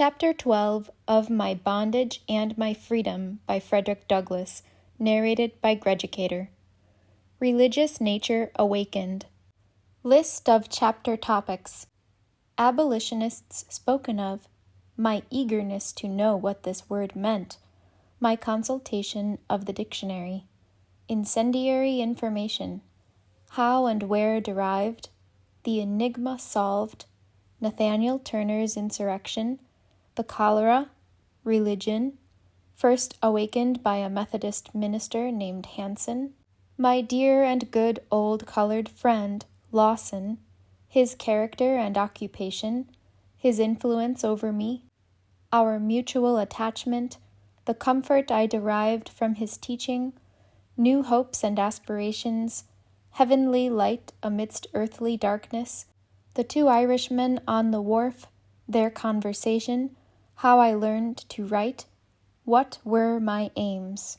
Chapter 12 of My Bondage and My Freedom by Frederick Douglass, narrated by Greducator. Religious Nature Awakened. List of chapter topics. Abolitionists spoken of. My eagerness to know what this word meant. My consultation of the dictionary. Incendiary information. How and where derived. The enigma solved. Nathaniel Turner's insurrection. The cholera. Religion. First awakened by a Methodist minister named Hanson. My dear and good old colored friend, Lawson. His character and occupation. His influence over me. Our mutual attachment. The comfort I derived from his teaching. New hopes and aspirations. Heavenly light amidst earthly darkness. The two Irishmen on the wharf. Their conversation. How I learned to write. What were my aims?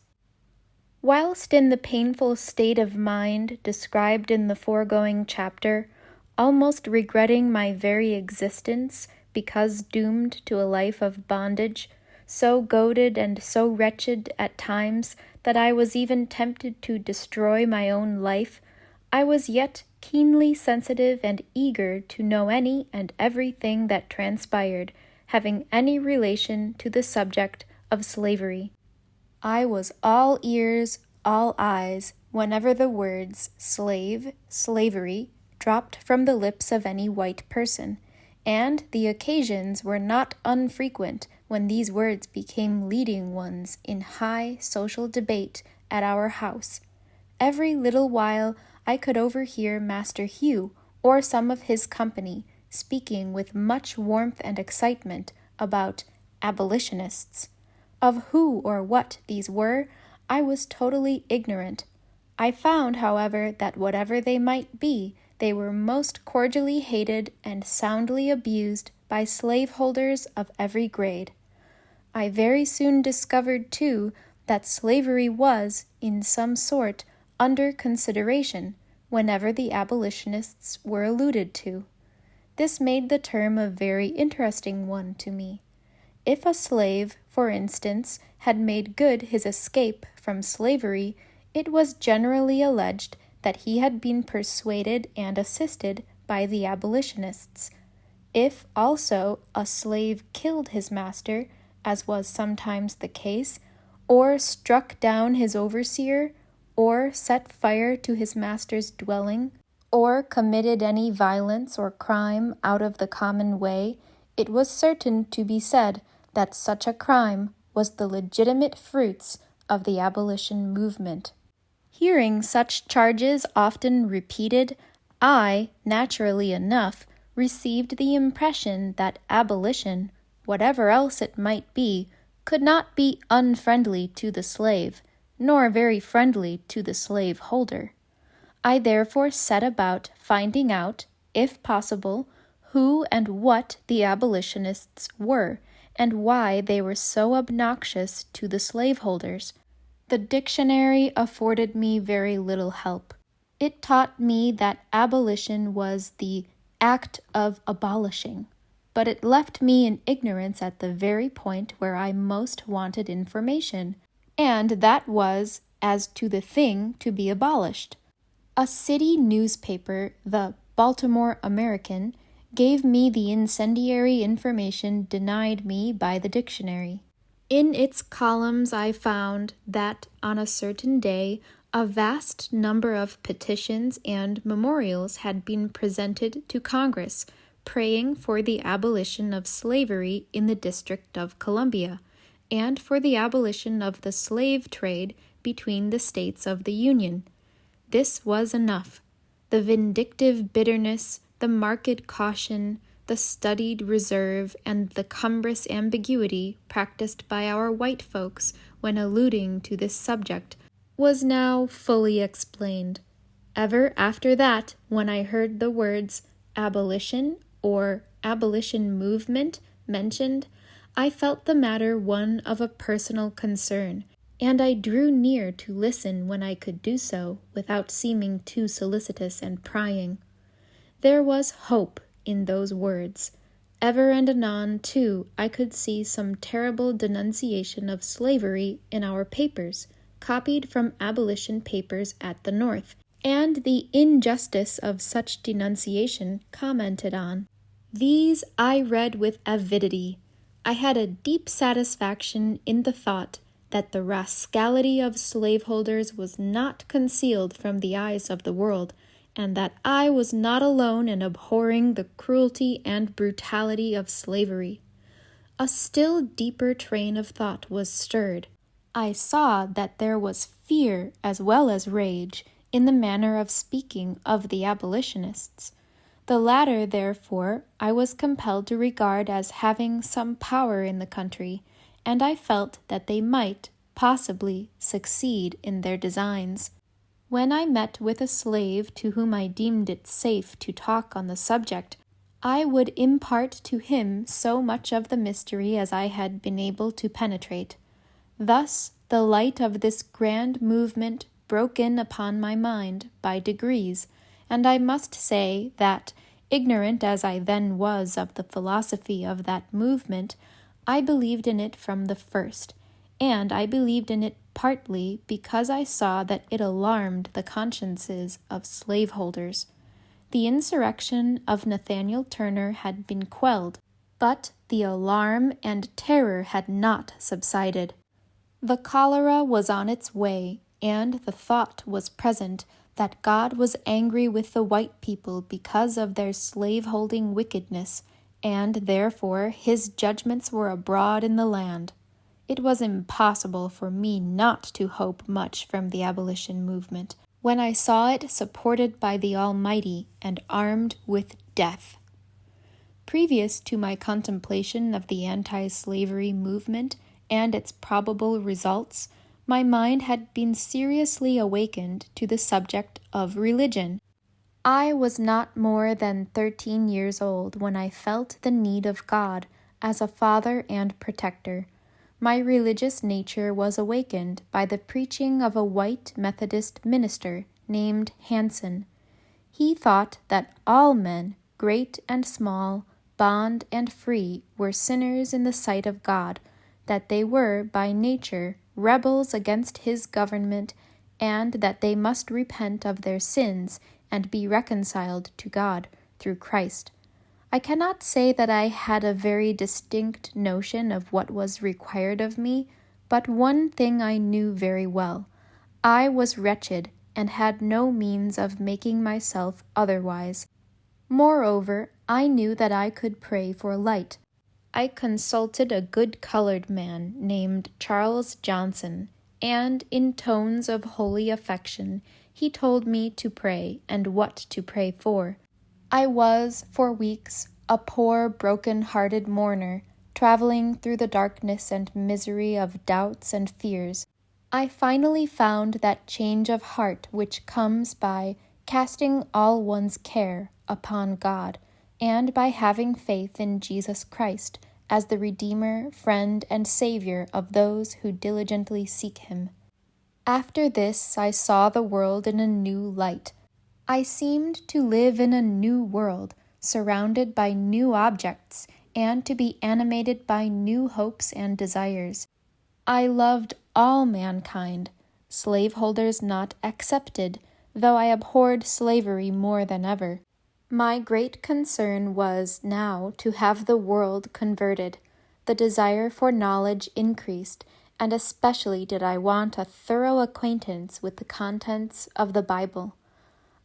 Whilst in the painful state of mind described in the foregoing chapter, almost regretting my very existence because doomed to a life of bondage, so goaded and so wretched at times that I was even tempted to destroy my own life, I was yet keenly sensitive and eager to know any and everything that transpired, having any relation to the subject of slavery. I was all ears, all eyes, whenever the words slave, slavery, dropped from the lips of any white person, and the occasions were not unfrequent when these words became leading ones in high social debate at our house. Every little while I could overhear Master Hugh or some of his company speaking with much warmth and excitement about abolitionists. Of who or what these were, I was totally ignorant. I found, however, that whatever they might be, they were most cordially hated and soundly abused by slaveholders of every grade. I very soon discovered, too, that slavery was, in some sort, under consideration whenever the abolitionists were alluded to. This made the term a very interesting one to me. If a slave, for instance, had made good his escape from slavery, it was generally alleged that he had been persuaded and assisted by the abolitionists. If, also, a slave killed his master, as was sometimes the case, or struck down his overseer, or set fire to his master's dwelling, or committed any violence or crime out of the common way, it was certain to be said that such a crime was the legitimate fruits of the abolition movement. Hearing such charges often repeated, I, naturally enough, received the impression that abolition, whatever else it might be, could not be unfriendly to the slave, nor very friendly to the slaveholder. I therefore set about finding out, if possible, who and what the abolitionists were, and why they were so obnoxious to the slaveholders. The dictionary afforded me very little help. It taught me that abolition was the act of abolishing, but it left me in ignorance at the very point where I most wanted information, and that was as to the thing to be abolished. A city newspaper, the Baltimore American, gave me the incendiary information denied me by the dictionary. In its columns I found that on a certain day a vast number of petitions and memorials had been presented to Congress praying for the abolition of slavery in the District of Columbia and for the abolition of the slave trade between the states of the Union. This was enough. The vindictive bitterness, the marked caution, the studied reserve, and the cumbrous ambiguity practiced by our white folks when alluding to this subject was now fully explained. Ever after that, when I heard the words abolition or abolition movement mentioned, I felt the matter one of a personal concern, and I drew near to listen when I could do so without seeming too solicitous and prying. There was hope in those words. Ever and anon, too, I could see some terrible denunciation of slavery in our papers, copied from abolition papers at the North, and the injustice of such denunciation commented on. These I read with avidity. I had a deep satisfaction in the thought that the rascality of slaveholders was not concealed from the eyes of the world, and that I was not alone in abhorring the cruelty and brutality of slavery. A still deeper train of thought was stirred. I saw that there was fear as well as rage in the manner of speaking of the abolitionists. The latter, therefore, I was compelled to regard as having some power in the country, and I felt that they might, possibly, succeed in their designs. When I met with a slave to whom I deemed it safe to talk on the subject, I would impart to him so much of the mystery as I had been able to penetrate. Thus, the light of this grand movement broke in upon my mind by degrees, and I must say that, ignorant as I then was of the philosophy of that movement, I believed in it from the first, and I believed in it partly because I saw that it alarmed the consciences of slaveholders. The insurrection of Nathaniel Turner had been quelled, but the alarm and terror had not subsided. The cholera was on its way, and the thought was present that God was angry with the white people because of their slave-holding wickedness, and therefore his judgments were abroad in the land. It was impossible for me not to hope much from the abolition movement, when I saw it supported by the Almighty and armed with death. Previous to my contemplation of the anti-slavery movement and its probable results, my mind had been seriously awakened to the subject of religion. I was not more than 13 years old when I felt the need of God as a father and protector. My religious nature was awakened by the preaching of a white Methodist minister named Hanson. He thought that all men, great and small, bond and free, were sinners in the sight of God, that they were, by nature, rebels against his government, and that they must repent of their sins and be reconciled to God through Christ. I cannot say that I had a very distinct notion of what was required of me, but one thing I knew very well. I was wretched and had no means of making myself otherwise. Moreover, I knew that I could pray for light. I consulted a good colored man named Charles Johnson, and in tones of holy affection, he told me to pray and what to pray for. I was, for weeks, a poor, broken-hearted mourner, traveling through the darkness and misery of doubts and fears. I finally found that change of heart which comes by casting all one's care upon God, and by having faith in Jesus Christ as the Redeemer, Friend, and Savior of those who diligently seek Him. After this, I saw the world in a new light. I seemed to live in a new world, surrounded by new objects, and to be animated by new hopes and desires. I loved all mankind, slaveholders not excepted, though I abhorred slavery more than ever. My great concern was now to have the world converted. The desire for knowledge increased, and especially did I want a thorough acquaintance with the contents of the Bible.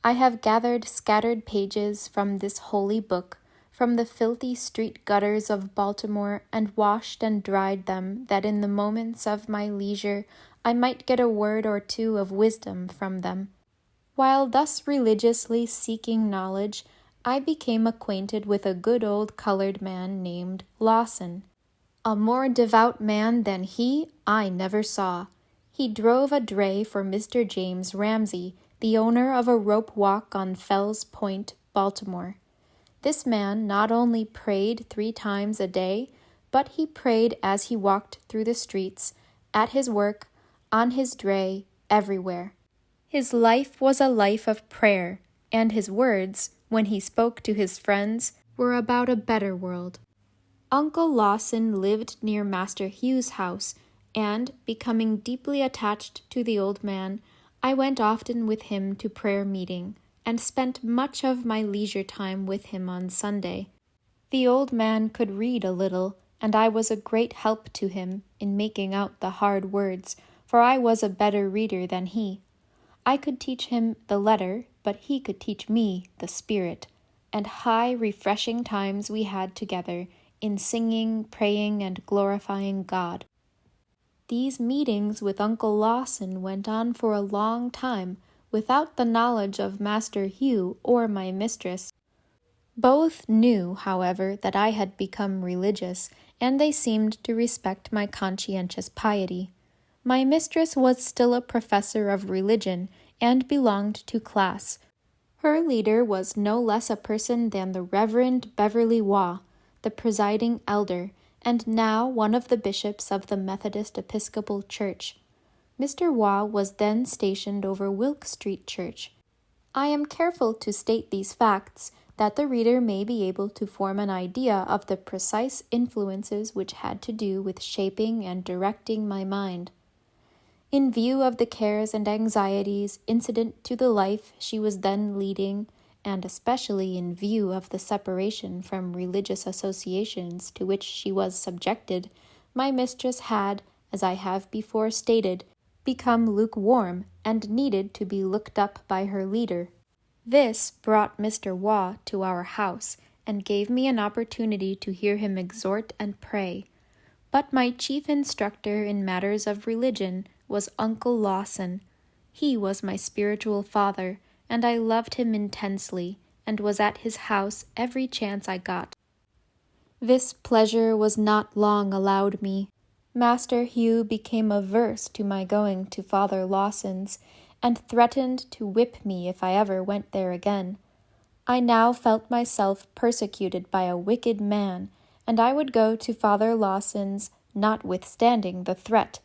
I have gathered scattered pages from this holy book, from the filthy street gutters of Baltimore, and washed and dried them, that in the moments of my leisure I might get a word or two of wisdom from them. While thus religiously seeking knowledge, I became acquainted with a good old colored man named Lawson. A more devout man than he I never saw. He drove a dray for Mr. James Ramsey, the owner of a rope walk on Fells Point, Baltimore. This man not only prayed 3 times a day, but he prayed as he walked through the streets, at his work, on his dray, everywhere. His life was a life of prayer, and his words, when he spoke to his friends, were about a better world. Uncle Lawson lived near Master Hugh's house, and, becoming deeply attached to the old man, I went often with him to prayer meeting, and spent much of my leisure time with him on Sunday. The old man could read a little, and I was a great help to him in making out the hard words, for I was a better reader than he. I could teach him the letter, but he could teach me the spirit, and high, refreshing times we had together in singing, praying, and glorifying God. These meetings with Uncle Lawson went on for a long time, without the knowledge of Master Hugh or my mistress. Both knew, however, that I had become religious, and they seemed to respect my conscientious piety. My mistress was still a professor of religion, and belonged to class. Her leader was no less a person than the Reverend Beverly Waugh, the presiding elder, and now one of the bishops of the Methodist Episcopal Church. Mr. Waugh was then stationed over Wilk Street Church. I am careful to state these facts, that the reader may be able to form an idea of the precise influences which had to do with shaping and directing my mind. In view of the cares and anxieties incident to the life she was then leading, and especially in view of the separation from religious associations to which she was subjected, my mistress had, as I have before stated, become lukewarm and needed to be looked up by her leader. This brought Mr. Waugh to our house, and gave me an opportunity to hear him exhort and pray. But my chief instructor in matters of religion was Uncle Lawson. He was my spiritual father, and I loved him intensely, and was at his house every chance I got. This pleasure was not long allowed me. Master Hugh became averse to my going to Father Lawson's, and threatened to whip me if I ever went there again. I now felt myself persecuted by a wicked man, and I would go to Father Lawson's notwithstanding the threat.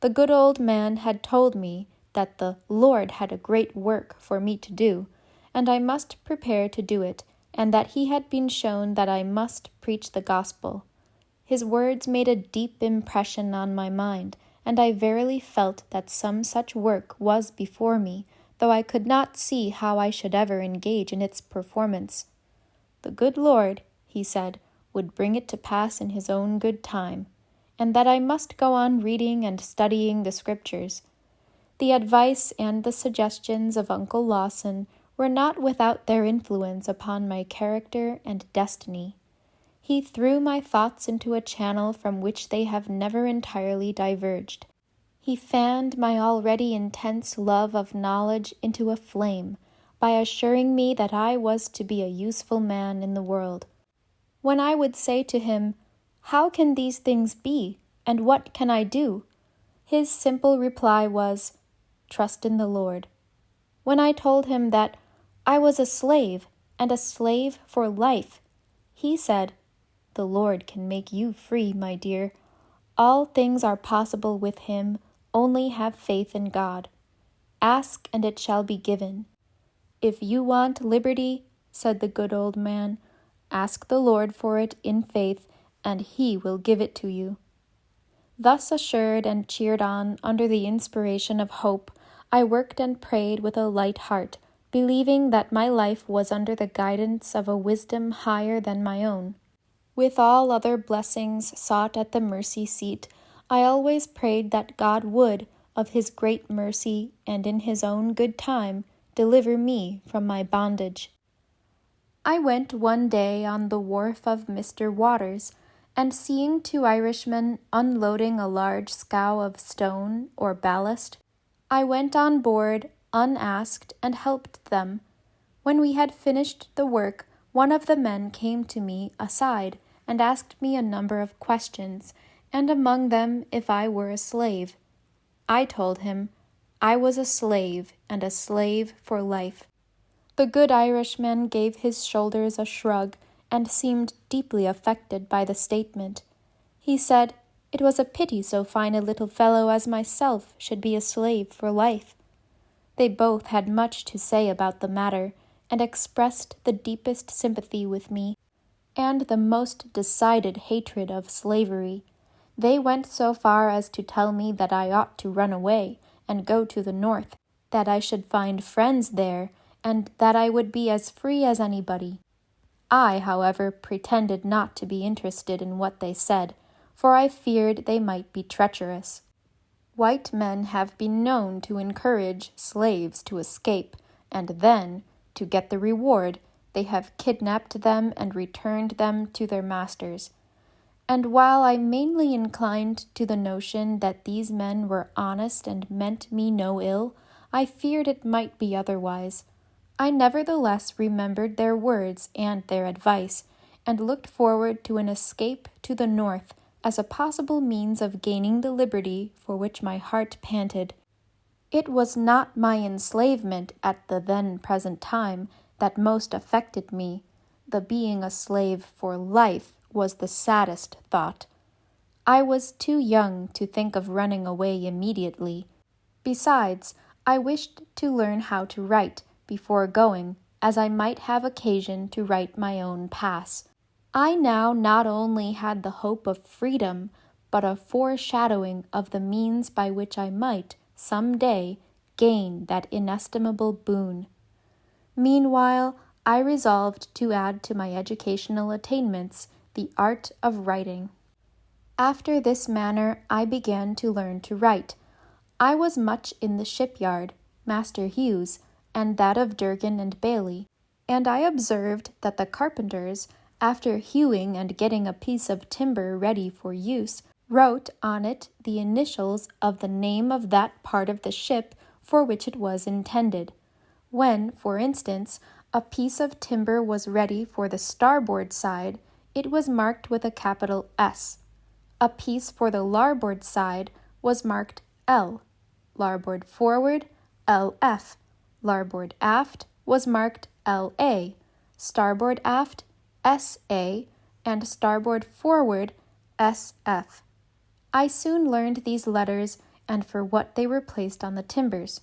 The good old man had told me that the Lord had a great work for me to do, and I must prepare to do it, and that he had been shown that I must preach the gospel. His words made a deep impression on my mind, and I verily felt that some such work was before me, though I could not see how I should ever engage in its performance. The good Lord, he said, would bring it to pass in his own good time, and that I must go on reading and studying the Scriptures. The advice and the suggestions of Uncle Lawson were not without their influence upon my character and destiny. He threw my thoughts into a channel from which they have never entirely diverged. He fanned my already intense love of knowledge into a flame, by assuring me that I was to be a useful man in the world. When I would say to him, "How can these things be, and what can I do?" his simple reply was, "Trust in the Lord." When I told him that I was a slave, and a slave for life, he said, "The Lord can make you free, my dear. All things are possible with him, only have faith in God. Ask, and it shall be given. If you want liberty," said the good old man, "ask the Lord for it in faith, and he will give it to you." Thus assured and cheered on under the inspiration of hope, I worked and prayed with a light heart, believing that my life was under the guidance of a wisdom higher than my own. With all other blessings sought at the mercy seat, I always prayed that God would, of his great mercy and in his own good time, deliver me from my bondage. I went one day on the wharf of Mr. Waters, and seeing two Irishmen unloading a large scow of stone or ballast, I went on board unasked and helped them. When we had finished the work, one of the men came to me aside and asked me a number of questions, and among them if I were a slave. I told him I was a slave, and a slave for life. The good Irishman gave his shoulders a shrug, and seemed deeply affected by the statement. He said it was a pity so fine a little fellow as myself should be a slave for life. They both had much to say about the matter, and expressed the deepest sympathy with me, and the most decided hatred of slavery. They went so far as to tell me that I ought to run away and go to the North, that I should find friends there, and that I would be as free as anybody. I, however, pretended not to be interested in what they said, for I feared they might be treacherous. White men have been known to encourage slaves to escape, and then, to get the reward, they have kidnapped them and returned them to their masters. And while I mainly inclined to the notion that these men were honest and meant me no ill, I feared it might be otherwise. I nevertheless remembered their words and their advice, and looked forward to an escape to the North as a possible means of gaining the liberty for which my heart panted. It was not my enslavement at the then present time that most affected me. The being a slave for life was the saddest thought. I was too young to think of running away immediately. Besides, I wished to learn how to write before going, as I might have occasion to write my own pass. I now not only had the hope of freedom, but a foreshadowing of the means by which I might, some day, gain that inestimable boon. Meanwhile, I resolved to add to my educational attainments the art of writing. After this manner I began to learn to write. I was much in the shipyard, Master Hugh's, and that of Durgan and Bailey, and I observed that the carpenters, after hewing and getting a piece of timber ready for use, wrote on it the initials of the name of that part of the ship for which it was intended. When, for instance, a piece of timber was ready for the starboard side, it was marked with a capital S. A piece for the larboard side was marked L. Larboard forward, LF. Larboard aft was marked LA. Starboard aft, SA, and starboard forward, SF. I soon learned these letters and for what they were placed on the timbers.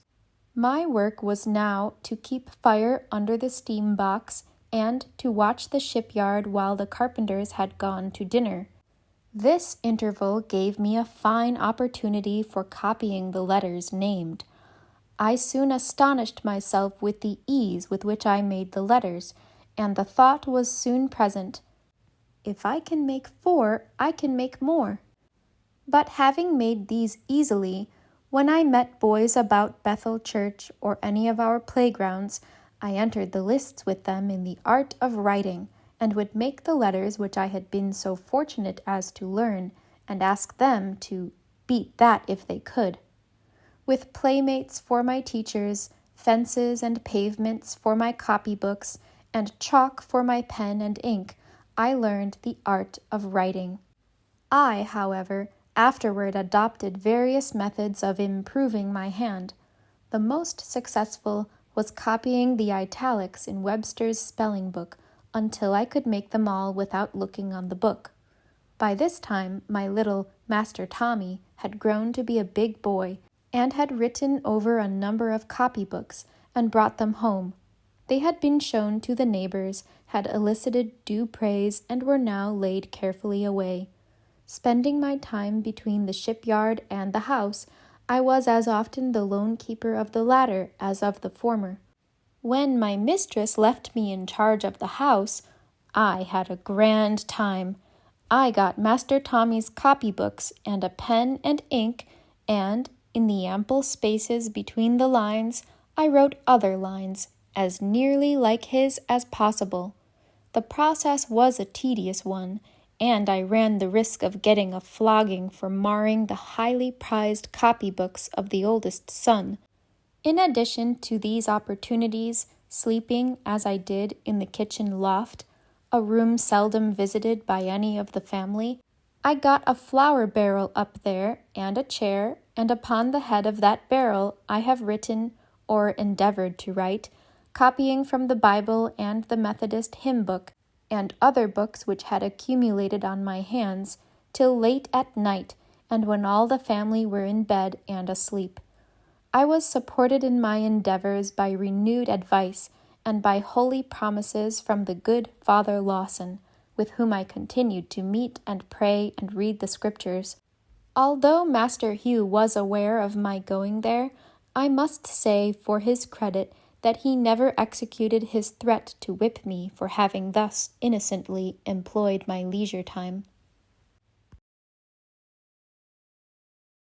My work was now to keep fire under the steam box and to watch the shipyard while the carpenters had gone to dinner. This interval gave me a fine opportunity for copying the letters named. I soon astonished myself with the ease with which I made the letters, and the thought was soon present, if I can make 4, I can make more. But having made these easily, when I met boys about Bethel Church or any of our playgrounds, I entered the lists with them in the art of writing, and would make the letters which I had been so fortunate as to learn, and ask them to beat that if they could. With playmates for my teachers, fences and pavements for my copybooks, and chalk for my pen and ink, I learned the art of writing. I, however, afterward adopted various methods of improving my hand. The most successful was copying the italics in Webster's spelling book until I could make them all without looking on the book. By this time, my little Master Tommy had grown to be a big boy, and had written over a number of copybooks and brought them home. They had been shown to the neighbors, had elicited due praise, and were now laid carefully away. Spending my time between the shipyard and the house, I was as often the lone keeper of the latter as of the former. When my mistress left me in charge of the house, I had a grand time. I got Master Tommy's copybooks and a pen and ink, and, in the ample spaces between the lines, I wrote other lines, as nearly like his as possible. The process was a tedious one, and I ran the risk of getting a flogging for marring the highly prized copybooks of the oldest son. In addition to these opportunities, sleeping, as I did, in the kitchen loft, a room seldom visited by any of the family, I got a flour barrel up there and a chair, and upon the head of that barrel I have written, or endeavored to write, copying from the Bible and the Methodist hymn book, and other books which had accumulated on my hands, till late at night, and when all the family were in bed and asleep. I was supported in my endeavors by renewed advice, and by holy promises from the good Father Lawson, with whom I continued to meet and pray and read the Scriptures. Although Master Hugh was aware of my going there, I must say for his credit that he never executed his threat to whip me for having thus innocently employed my leisure time.